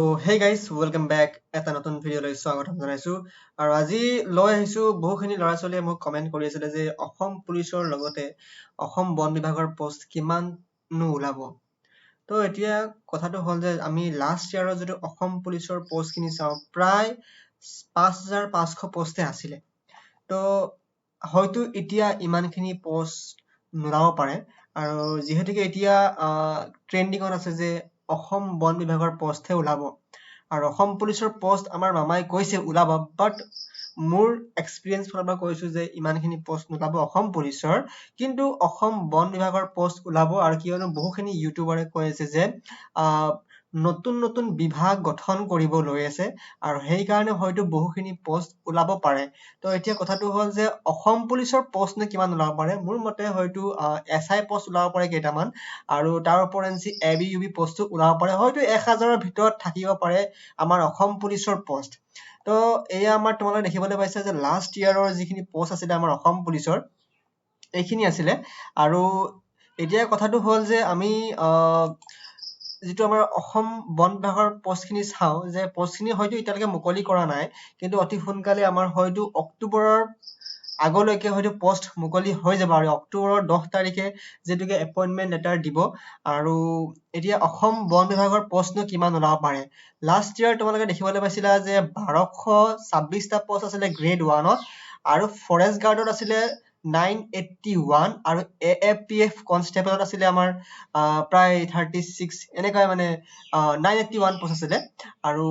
So hey guys, welcome back এটা নতুন video লৈ স্বাগতম জনাইছো আৰু আজি লৈ আহিছো বহুখিনি ল'ৰা ছোৱালীয়ে মোক কমেন্ট কৰি আছিল যে অসম পুলিচৰ লগতে অসম বন বিভাগৰ পোষ্ট কিমান নো ওলাব তো এতিয়া কথাটো হ'ল যে আমি লাষ্ট ইয়াৰৰ যদি অসম পুলিচৰ পোষ্টখিনি চাওঁ প্ৰায় 5500 পোষ্টে আছিলে তো হয়তো এতিয়া ইমানখিনি পোষ্ট নোলাব পাৰে আৰু যিহেতুকে এতিয়া ট্ৰেন্ডিঙত আছে যে অসম বন বিভাগৰ পোষ্টহে ওলাব আৰু অসম পুলিচৰ পোষ্ট আমাৰ মামাই কৈছে ওলাব বাট মোৰ এক্সপিৰিয়েন্স ফালৰ পৰা কৈছো যে ইমানখিনি পোষ্ট নোলাব অসম পুলিচৰ কিন্তু অসম বন বিভাগৰ পোষ্ট ওলাব আৰু কিয়নো বহুখিনি ইউটিউবাৰে কৈ আছে যে নতুন নতুন বিভাগ গঠন কৰিব লৈ আছে আৰু সেই কাৰণে হয়তো বহুখিনি পোষ্ট ওলাব পাৰে তো এতিয়া কথাটো হ'ল যে অসম পুলিচৰ পোষ্ট নে কিমান ওলাব পাৰে মোৰ মতে হয়তো এসআই পোষ্ট ওলাব পাৰে কেইটামান আৰু তাৰ ওপৰঞ্চি এবি ইউবি পোষ্টটো ওলাব পাৰে হয়তো 1000ৰ ভিতৰত থাকিব পাৰে আমাৰ অসম পুলিচৰ পোষ্ট তো এয়া আমাৰ তোমালোকে দেখিবলৈ পাইছা যে লাষ্ট ইয়াৰৰ যিখিনি পোষ্ট আছিলে আমাৰ অসম পুলিচৰ এইখিনি আছিলে আৰু এতিয়া কথাটো হ'ল যে আমি যিটো আমাৰ অসম বন বিভাগৰ পোষ্টখিনি চাওঁ যে পোষ্টখিনি হয়তো এতিয়ালৈকে মুকলি কৰা নাই কিন্তু অতি সোনকালে আমাৰ হয়তো অক্টোবৰৰ আগলৈকে হয়তো পোষ্ট মুকলি হৈ যাব আৰু অক্টোবৰৰ 10 তাৰিখে যেতুকে এপইন্টমেন্ট লেটাৰ দিব আৰু এতিয়া অসম বন বিভাগৰ পোষ্টনো কিমান ওলাব পাৰে লাষ্ট ইয়াৰ তোমালোকে দেখিবলৈ পাইছিলা যে 1226টা পোষ্ট আছিলে গ্ৰেড 1ত আৰু ফৰেষ্ট গাৰ্ডত আছিলে 981 আৰু এএপিএফ কনষ্টেবলত আছিলে আমাৰ প্ৰায় 36 এনেকৈ মানে 981 পোষ্ট আছিলে আৰু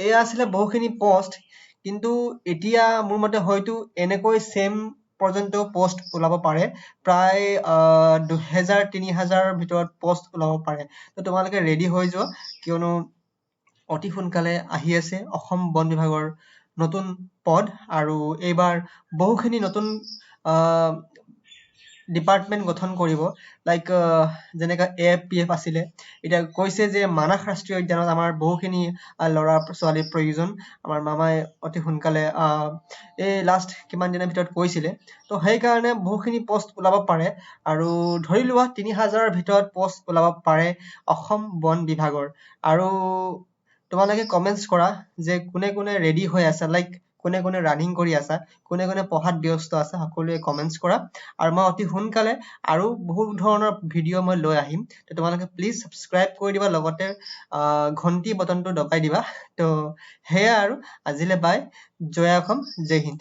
এয়া আছিলে বহুখিনি পোষ্ট কিন্তু এতিয়া মোৰ মতে হয়তো এনেকৈ সেম পৰ্যন্ত পোষ্ট ওলাব পাৰে প্ৰায় 2000-3000 ভিতৰত পোষ্ট ওলাব পাৰে তো তোমালোকে ৰেডি হৈ যোৱা কিয়নো অতি সোনকালে আহি আছে অসম বন বিভাগৰ নতুন পদ আৰু এইবাৰ বহুখিনি নতুন ডিপাৰ্টমেন্ট গঠন কৰিব লাইক যেনেকা এএফপিএফ আছিলে এটা কৈছে যে মানস ৰাষ্ট্ৰীয় উদ্যানত আমাৰ বহুখিনি ল'ৰা ছোৱালীৰ প্ৰয়োজন আমাৰ মামাই অতি সোনকালে এই লাষ্ট কিমান দিনৰ ভিতৰত কৈছিলে তো সেই কাৰণে বহুখিনি পোষ্ট ওলাব পাৰে আৰু ধৰি লোৱা 3000ৰ ভিতৰত পোষ্ট ওলাব পাৰে অসম বন বিভাগৰ আৰু তোমালোকে কমেন্টছ কৰা যে কোনে কোনে ৰেডি হৈ আছে লাইক কোনে কোনে ৰানিং কৰি আছা কোনে কোনে পঢ়াত ব্যস্ত আছে সকলোৱে কমেন্টছ কৰা আৰু মই অতি সোনকালে আৰু বহুত ধৰণৰ ভিডিও মই লৈ আহিম তো তোমালোকে প্লিজ সাবস্ক্ৰাইব কৰি দিবা লগতে ঘণ্টি বটনটো দবাই দিবা তো হেয়া আৰু আজিলে বাই জয় অসম জয় হিন্দ